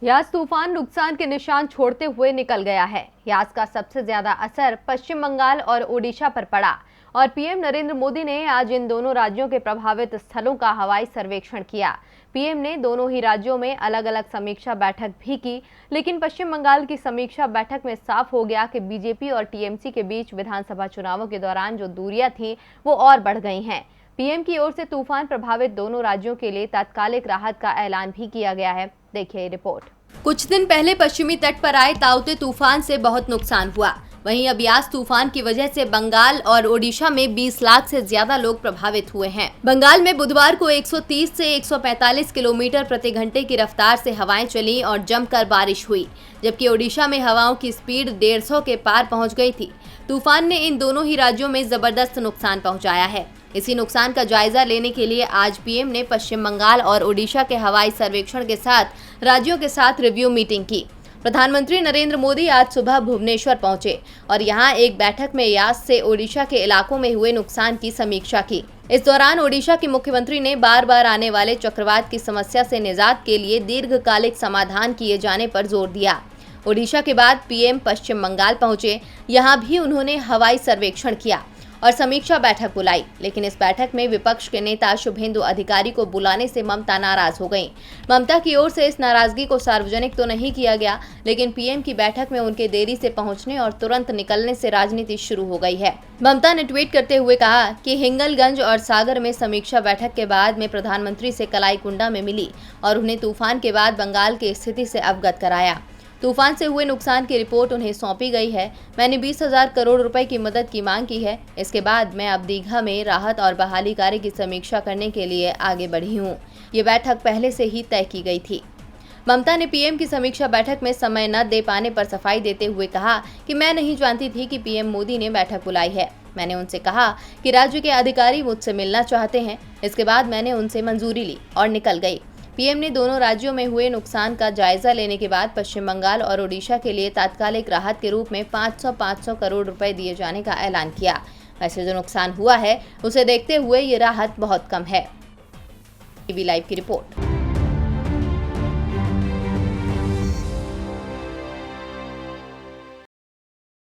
यास तूफान नुकसान के निशान छोड़ते हुए निकल गया है। यास का सबसे ज्यादा असर पश्चिम बंगाल और ओडिशा पर पड़ा और पीएम नरेंद्र मोदी ने आज इन दोनों राज्यों के प्रभावित स्थलों का हवाई सर्वेक्षण किया। पीएम ने दोनों ही राज्यों में अलग अलग समीक्षा बैठक भी की, लेकिन पश्चिम बंगाल की समीक्षा बैठक में साफ हो गया कि बीजेपी और टीएमसी के बीच विधानसभा चुनावों के दौरान जो दूरियां थी वो और बढ़ गई हैं। पीएम की ओर से तूफान प्रभावित दोनों राज्यों के लिए तात्कालिक राहत का ऐलान भी किया गया है। देखिए रिपोर्ट। कुछ दिन पहले पश्चिमी तट पर आए ताउते तूफान से बहुत नुकसान हुआ। वहीं अब यास तूफान की वजह से बंगाल और ओडिशा में 20 लाख से ज्यादा लोग प्रभावित हुए हैं। बंगाल में बुधवार को 130 से 145 किलोमीटर प्रति घंटे की रफ्तार से हवाएं चली और जमकर बारिश हुई, जबकि ओडिशा में हवाओं की स्पीड 150 के पार पहुंच गई थी। तूफान ने इन दोनों ही राज्यों में जबरदस्त नुकसान पहुंचाया है। इसी नुकसान का जायजा लेने के लिए आज पीएम ने पश्चिम बंगाल और ओडिशा के हवाई सर्वेक्षण के साथ राज्यों के साथ रिव्यू मीटिंग की। प्रधानमंत्री नरेंद्र मोदी आज सुबह भुवनेश्वर पहुंचे और यहां एक बैठक में यास से ओडिशा के इलाकों में हुए नुकसान की समीक्षा की। इस दौरान ओडिशा के मुख्यमंत्री ने बार बार आने वाले चक्रवात की समस्या से निजात के लिए दीर्घकालिक समाधान किए जाने पर जोर दिया। ओडिशा के बाद पीएम पश्चिम बंगाल पहुंचे। यहां भी उन्होंने हवाई सर्वेक्षण किया और समीक्षा बैठक बुलाई, लेकिन इस बैठक में विपक्ष के नेता शुभेंदु अधिकारी को बुलाने से ममता नाराज हो गईं। ममता की ओर से इस नाराजगी को सार्वजनिक तो नहीं किया गया, लेकिन पीएम की बैठक में उनके देरी से पहुंचने और तुरंत निकलने से राजनीति शुरू हो गई है। ममता ने ट्वीट करते हुए कहा कि हिंगलगंज और सागर में समीक्षा बैठक के बाद मैं प्रधानमंत्री से कलाईकुंडा में मिली और उन्हें तूफान के बाद बंगाल की स्थिति से अवगत कराया। तूफान से हुए नुकसान की रिपोर्ट उन्हें सौंपी गई है। मैंने 20,000 करोड़ रुपए की मदद की मांग की है। इसके बाद मैं अब दीघा में राहत और बहाली कार्य की समीक्षा करने के लिए आगे बढ़ी हूँ। ये बैठक पहले से ही तय की गई थी। ममता ने पीएम की समीक्षा बैठक में समय न दे पाने पर सफाई देते हुए कहा कि मैं नहीं जानती थी कि पीएम मोदी ने बैठक बुलाई है। मैंने उनसे कहा कि राज्य के अधिकारी मुझसे मिलना चाहते हैं। इसके बाद मैंने उनसे मंजूरी ली और निकल गई। पीएम ने दोनों राज्यों में हुए नुकसान का जायजा लेने के बाद पश्चिम बंगाल और ओडिशा के लिए तात्कालिक राहत के रूप में 500 करोड़ रुपए दिए जाने का ऐलान किया। वैसे जो नुकसान हुआ है उसे देखते हुए ये राहत बहुत कम है। टीवी लाइव की रिपोर्ट।